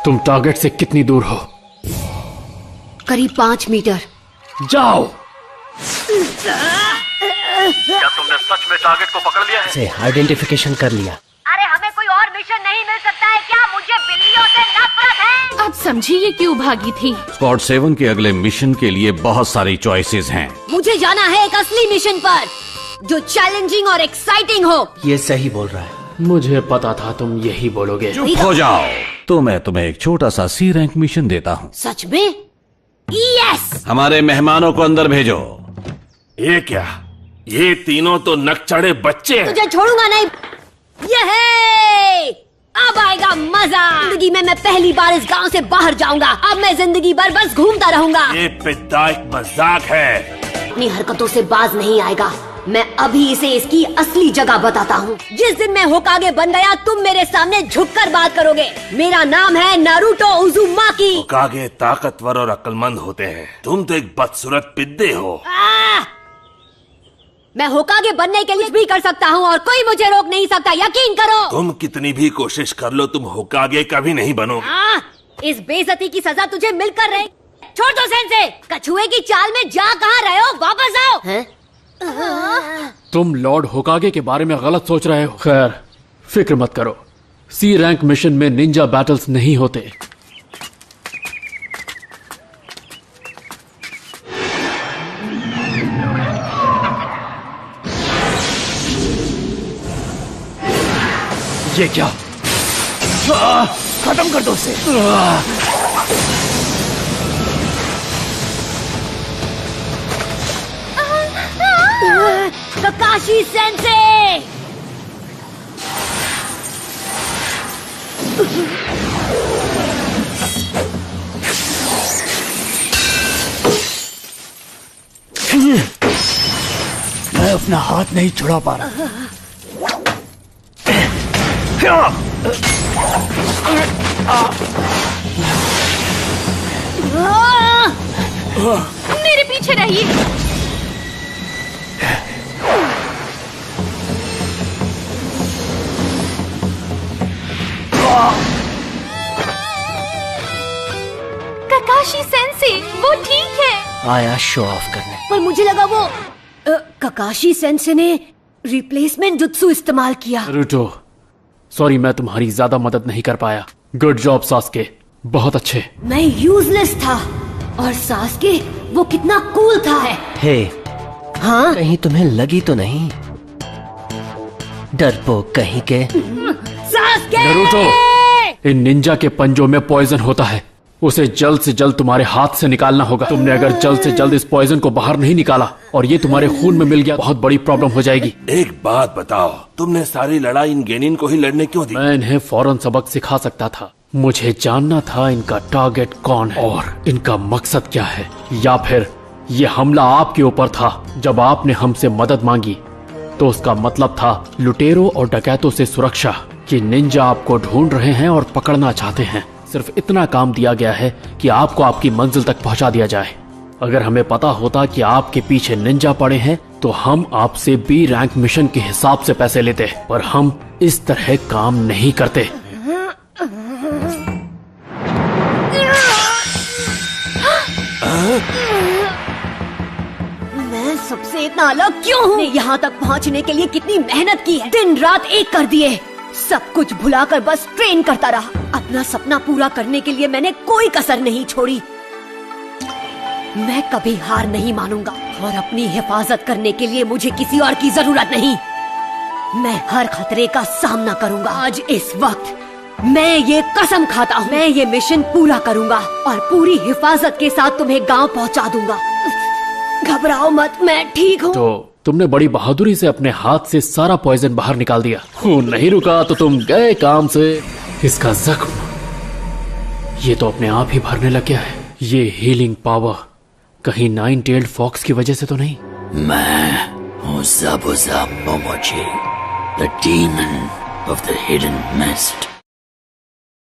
तुम टारगेट से कितनी दूर हो? करीब 5 मीटर। जाओ। क्या तुमने सच में टारगेट को पकड़ लिया है? से आइडेंटिफिकेशन कर लिया। अरे हमें कोई और मिशन नहीं मिल सकता है क्या? मुझे बिल्लियों से नफरत है। अब समझी ये क्यों भागी थी। स्क्वाड 7 के अगले मिशन के लिए बहुत सारी चॉइसेस हैं। मुझे जाना है एक असली मिशन पर जो चैलेंजिंग और एक्साइटिंग हो। ये सही बोल रहा है। मुझे पता था तुम यही बोलोगे। चुप हो जाओ। तो मैं तुम्हें एक छोटा सा C रैंक मिशन देता हूँ। सच में? यस। हमारे मेहमानों को अंदर भेजो। ये क्या? ये तीनों तो नकचढ़े बच्चे हैं। तुझे छोड़ूंगा नहीं। ये अब आएगा मजा। जिंदगी में मैं पहली बार इस गांव से बाहर जाऊंगा। अब मैं जिंदगी भर बस घूमता रहूंगा। ये पिता एक मजाक है। अपनी हरकतों से बाज नहीं आएगा। मैं अभी इसे इसकी असली जगह बताता हूँ। जिस दिन मैं होकागे बन गया तुम मेरे सामने झुककर बात करोगे। मेरा नाम है नारुतो उज़ुमाकी। होकागे ताकतवर और अक्लमंद होते हैं। तुम तो एक बदसूरत पिद्दे हो। मैं होकागे बनने के लिए भी कर सकता हूँ और कोई मुझे रोक नहीं सकता, यकीन करो। तुम कितनी भी कोशिश कर लो तुम होकागे कभी नहीं बनोगे। इस बेइज्जती की सजा तुझे मिलकर रहे। छोड़ दो सेंसे। कछुए की चाल में जा कहाँ रहे हो? वापस आओ। तुम लॉर्ड होकागे के बारे में गलत सोच रहे हो। खैर फिक्र मत करो, C रैंक मिशन में निंजा बैटल्स नहीं होते। ये क्या? खत्म कर दो उसे। ककाशी सेंसे। मैं अपना हाथ नहीं छुड़ा पा रहा। मेरे पीछे रहिए। ककाशी सेंसे वो ठीक है। आया शो ऑफ करने। पर मुझे लगा वो ककाशी सेंसे ने रिप्लेसमेंट जुत्सु इस्तेमाल किया। नारुतो, सॉरी मैं तुम्हारी ज्यादा मदद नहीं कर पाया। गुड जॉब सास्के, बहुत अच्छे। मैं यूजलेस था और सास्के वो कितना कूल था। हे, हाँ? कहीं तुम्हें लगी तो नहीं? डरपोक कहीं के। सास्के! नारुतो, इन निंजा के पंजों में पॉइजन होता है। उसे जल्द से जल्द तुम्हारे हाथ से निकालना होगा। तुमने अगर जल्द से जल्द इस पॉइजन को बाहर नहीं निकाला और ये तुम्हारे खून में मिल गया, बहुत बड़ी प्रॉब्लम हो जाएगी। एक बात बताओ, तुमने सारी लड़ाई इन गेनिन को ही लड़ने क्यों दी? मैं इन्हें फौरन सबक सिखा सकता था। मुझे जानना था इनका टारगेट कौन है और इनका मकसद क्या है। या फिर ये हमला आपके ऊपर था। जब आपने हमसे मदद मांगी तो उसका मतलब था लुटेरों और डकैतों से सुरक्षा। कि निंजा आपको ढूंढ रहे हैं और पकड़ना चाहते हैं। सिर्फ इतना काम दिया गया है कि आपको आपकी मंजिल तक पहुंचा दिया जाए। अगर हमें पता होता कि आपके पीछे निंजा पड़े हैं तो हम आपसे B रैंक मिशन के हिसाब से पैसे लेते, पर हम इस तरह काम नहीं करते। मैं सबसे इतना अलग क्यों हूँ? यहाँ तक पहुँचने के लिए कितनी मेहनत की है। दिन रात एक कर दिए। सब कुछ भुलाकर बस ट्रेन करता रहा। अपना सपना पूरा करने के लिए मैंने कोई कसर नहीं छोड़ी। मैं कभी हार नहीं मानूंगा और अपनी हिफाजत करने के लिए मुझे किसी और की जरूरत नहीं। मैं हर खतरे का सामना करूंगा। आज इस वक्त मैं ये कसम खाता हूँ, मैं ये मिशन पूरा करूंगा और पूरी हिफाजत के साथ तुम्हें गांव पहुंचा दूंगा। घबराओ मत, मैं ठीक हूँ। तो तुमने बड़ी बहादुरी से अपने हाथ से सारा पॉइजन बाहर निकाल दिया। खून नहीं रुका तो तुम गए काम से। इसका जख्म ये तो अपने आप ही भरने लग गया है। ये हीलिंग पावर कहीं 9-tailed फॉक्स की वजह से तो नहीं? मैं हूँ ज़ाबुज़ा मोमोची, the demon of the hidden mist.